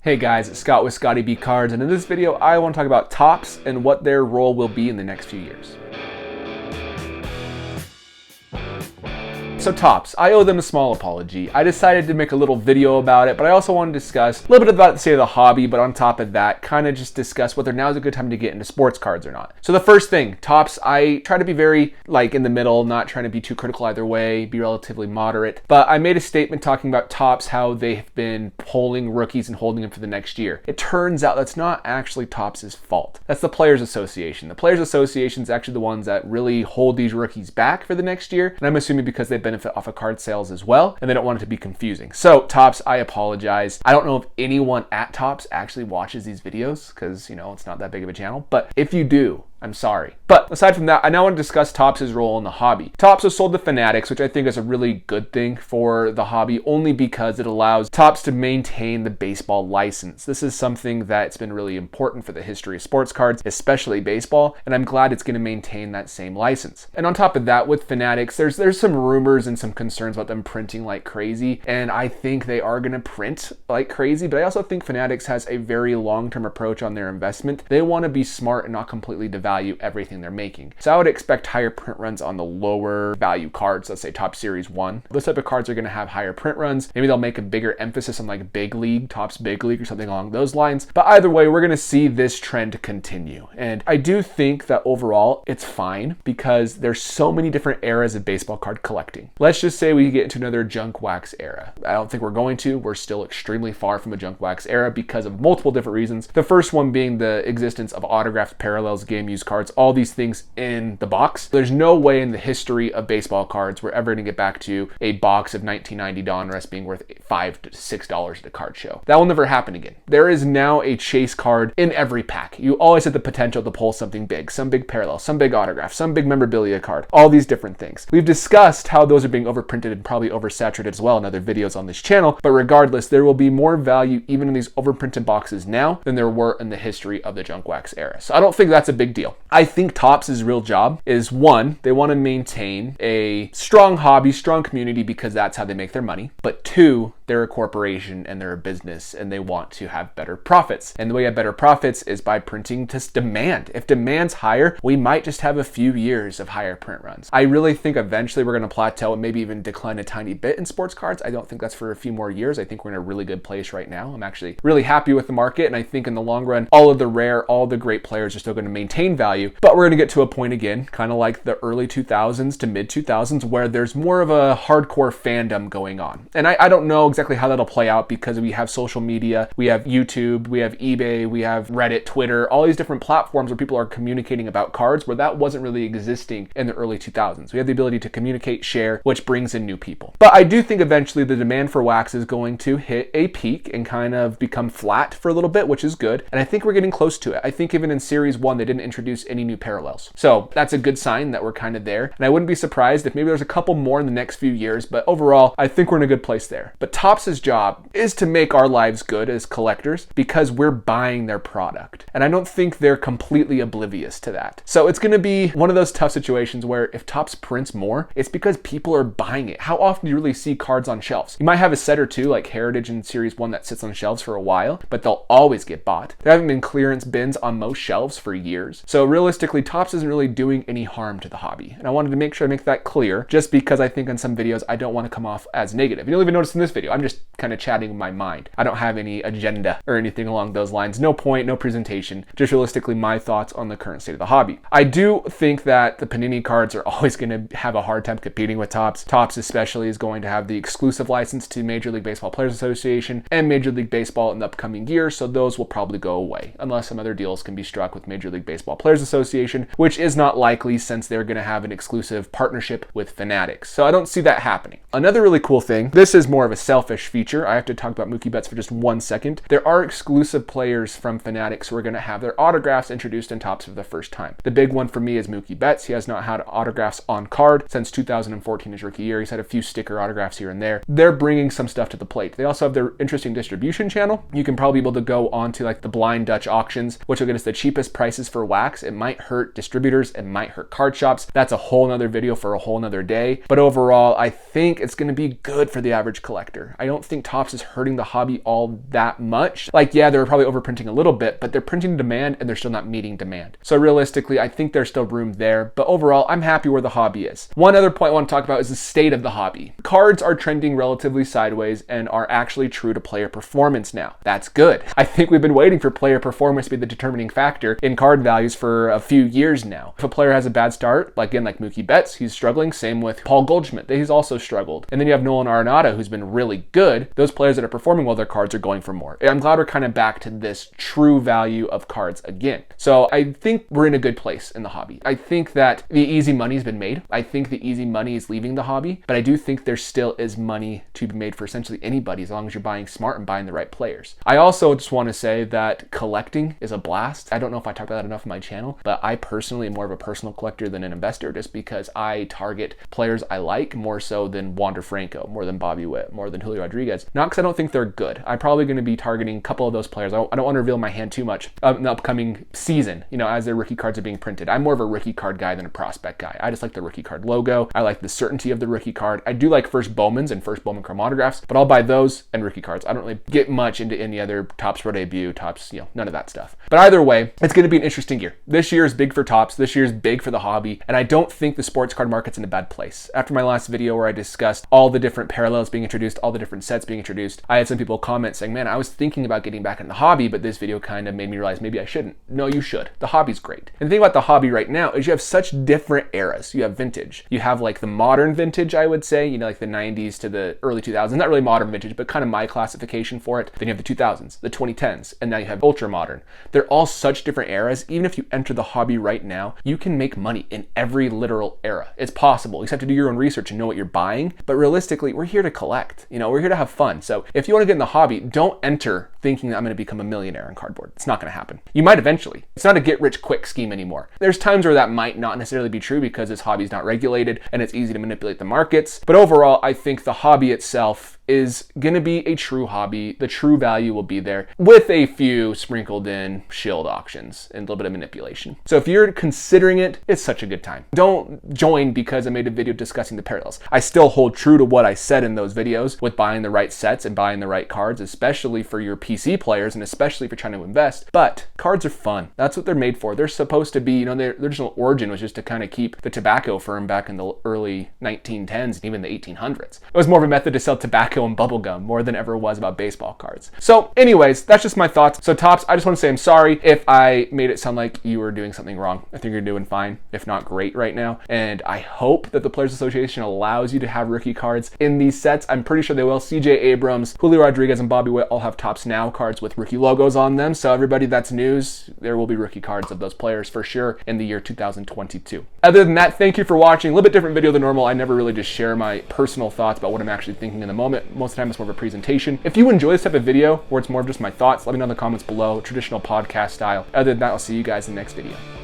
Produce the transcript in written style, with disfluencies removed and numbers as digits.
Hey guys, it's Scott with Scottie B Cards, and in this video I want to talk about Topps and what their role will be in the next few years. So Topps, I owe them a small apology. I decided to make a little video about it, but I also want to discuss a little bit about the state of the hobby, but on top of that, kind of just discuss whether now is a good time to get into sports cards or not. So the first thing, Topps, I try to be very in the middle, not trying to be too critical either way, be relatively moderate, but I made a statement talking about Topps, how they've been pulling rookies and holding them for the next year. It turns out that's not actually Topps' fault. That's the Players Association. The Players Association is actually the ones that really hold these rookies back for the next year, and I'm assuming because they benefit off of card sales as well, and they don't want it to be confusing. So Topps, I apologize. I don't know if anyone at Topps actually watches these videos because, it's not that big of a channel, but if you do, I'm sorry. But aside from that, I now want to discuss Topps' role in the hobby. Topps was sold to Fanatics, which I think is a really good thing for the hobby, only because it allows Topps to maintain the baseball license. This is something that's been really important for the history of sports cards, especially baseball, and I'm glad it's going to maintain that same license. And on top of that, with Fanatics, there's some rumors and some concerns about them printing like crazy, and I think they are going to print like crazy, but I also think Fanatics has a very long-term approach on their investment. They want to be smart and not completely devalue everything they're making. So I would expect higher print runs on the lower value cards, let's say Topps Series 1. Those type of cards are going to have higher print runs. Maybe they'll make a bigger emphasis on like Big League, Topps Big League or something along those lines. But either way, we're going to see this trend continue. And I do think that overall it's fine because there's so many different eras of baseball card collecting. Let's just say we get into another junk wax era. I don't think we're going to. We're still extremely far from a junk wax era because of multiple different reasons. The first one being the existence of autographed parallels, game used cards, all these things in the box. There's no way in the history of baseball cards we're ever going to get back to a box of 1990 Donruss being worth $5 to $6 at a card show. That will never happen again. There is now a chase card in every pack. You always have the potential to pull something big, some big parallel, some big autograph, some big memorabilia card, all these different things. We've discussed how those are being overprinted and probably oversaturated as well in other videos on this channel, but regardless, there will be more value even in these overprinted boxes now than there were in the history of the junk wax era. So I don't think that's a big deal. I think Topps' real job is, one, they want to maintain a strong hobby, strong community because that's how they make their money. But two, they're a corporation and they're a business and they want to have better profits. And the way you have better profits is by printing to demand. If demand's higher, we might just have a few years of higher print runs. I really think eventually we're going to plateau and maybe even decline a tiny bit in sports cards. I don't think that's for a few more years. I think we're in a really good place right now. I'm actually really happy with the market, and I think in the long run, all of the rare, all the great players are still going to maintain value, but we're going to get to a point again, kind of like the early 2000s to mid 2000s, where there's more of a hardcore fandom going on. And I don't know exactly how that'll play out because we have social media, we have YouTube, we have eBay, we have Reddit, Twitter, all these different platforms where people are communicating about cards, where that wasn't really existing in the early 2000s. We have the ability to communicate, share, which brings in new people. But I do think eventually the demand for wax is going to hit a peak and kind of become flat for a little bit, which is good. And I think we're getting close to it. I think even in Series 1, they didn't introduce any new parallels. So that's a good sign that we're kind of there. And I wouldn't be surprised if maybe there's a couple more in the next few years, but overall, I think we're in a good place there. But Topps' job is to make our lives good as collectors because we're buying their product. And I don't think they're completely oblivious to that. So it's going to be one of those tough situations where if Topps prints more, it's because people are buying it. How often do you really see cards on shelves? You might have a set or two like Heritage in Series 1 that sits on shelves for a while, but they'll always get bought. There haven't been clearance bins on most shelves for years. So realistically, Topps isn't really doing any harm to the hobby. And I wanted to make sure I make that clear just because I think in some videos I don't want to come off as negative. You'll even notice in this video, I'm just kind of chatting in my mind. I don't have any agenda or anything along those lines. No point, no presentation, just realistically my thoughts on the current state of the hobby. I do think that the Panini cards are always going to have a hard time competing with Topps. Topps especially is going to have the exclusive license to Major League Baseball Players Association and Major League Baseball in the upcoming year, so those will probably go away unless some other deals can be struck with Major League Baseball Players Association, which is not likely since they're going to have an exclusive partnership with Fanatics. So I don't see that happening. Another really cool thing, this is more of a selfish feature. I have to talk about Mookie Betts for just 1 second. There are exclusive players from Fanatics who are going to have their autographs introduced in Topps for the first time. The big one for me is Mookie Betts. He has not had autographs on card since 2014, his rookie year. He's had a few sticker autographs here and there. They're bringing some stuff to the plate. They also have their interesting distribution channel. You can probably be able to go on to like the blind Dutch auctions, which will get us the cheapest prices for wax. It might hurt distributors, it might hurt card shops. That's a whole nother video for a whole nother day. But overall, I think it's going to be good for the average collector. I don't think Topps is hurting the hobby all that much. Like, yeah, they're probably overprinting a little bit, but they're printing demand and they're still not meeting demand. So realistically, I think there's still room there, but overall, I'm happy where the hobby is. One other point I want to talk about is the state of the hobby. Cards are trending relatively sideways and are actually true to player performance now. That's good. I think we've been waiting for player performance to be the determining factor in card values for a few years now. If a player has a bad start, like Mookie Betts, he's struggling. Same with Paul Goldschmidt, he's also struggled. And then you have Nolan Arenado, who's been really good. Those players that are performing well, their cards are going for more. I'm glad we're kind of back to this true value of cards again. So I think we're in a good place in the hobby. I think that the easy money's been made. I think the easy money is leaving the hobby, but I do think there still is money to be made for essentially anybody as long as you're buying smart and buying the right players. I also just want to say that collecting is a blast. I don't know if I talked about that enough on my channel, but I personally am more of a personal collector than an investor just because I target players I like more so than Wander Franco, more than Bobby Witt, more than Julio Rodriguez. Not because I don't think they're good. I'm probably going to be targeting a couple of those players. I don't want to reveal my hand too much in the upcoming season, as their rookie cards are being printed. I'm more of a rookie card guy than a prospect guy. I just like the rookie card logo. I like the certainty of the rookie card. I do like first Bowmans and first Bowman chromographs, but I'll buy those and rookie cards. I don't really get much into any other Topps Pro Debut, Topps, none of that stuff. But either way, it's going to be an interesting year. This year is big for Topps. This year is big for the hobby, and I don't think the sports card market's in a bad place. After my last video where I discussed all the different parallels being introduced, all the different sets being introduced, I had some people comment saying, man, I was thinking about getting back in the hobby, but this video kind of made me realize maybe I shouldn't. No, you should. The hobby's great. And the thing about the hobby right now is you have such different eras. You have vintage. You have like the modern vintage, I would say, like the 90s to the early 2000s. Not really modern vintage, but kind of my classification for it. Then you have the 2000s, the 2010s, and now you have ultra modern. They're all such different eras. Even if you enter the hobby right now, you can make money in every literal era. It's possible. You just have to do your own research and know what you're buying. But realistically, we're here to collect. We're here to have fun. So if you want to get in the hobby, don't enter thinking that I'm going to become a millionaire in cardboard. It's not going to happen. You might eventually. It's not a get rich quick scheme anymore. There's times where that might not necessarily be true because this hobby is not regulated and it's easy to manipulate the markets. But overall, I think the hobby itself is going to be a true hobby. The true value will be there with a few sprinkled in shield auctions and a little bit of manipulation. So if you're considering it, it's such a good time. Don't join because I made a video discussing the parallels. I still hold true to what I said in those videos with buying the right sets and buying the right cards, especially for your PC players and especially if you're trying to invest. But cards are fun. That's what they're made for. They're supposed to be, their original origin was just to kind of keep the tobacco firm back in the early 1910s and even the 1800s. It was more of a method to sell tobacco and bubblegum more than ever was about baseball cards. So anyways, that's just my thoughts. So Topps, I just want to say I'm sorry if I made it sound like you were doing something wrong. I think you're doing fine, if not great right now. And I hope that the Players Association allows you to have rookie cards in these sets. I'm pretty sure they will. CJ Abrams, Julio Rodriguez, and Bobby Witt all have Topps Now cards with rookie logos on them. So everybody, that's news. There will be rookie cards of those players for sure in the year 2022. Other than that, thank you for watching. A little bit different video than normal. I never really just share my personal thoughts about what I'm actually thinking in the moment. Most of the time it's more of a presentation. If you enjoy this type of video where it's more of just my thoughts, let me know in the comments below, traditional podcast style. Other than that, I'll see you guys in the next video.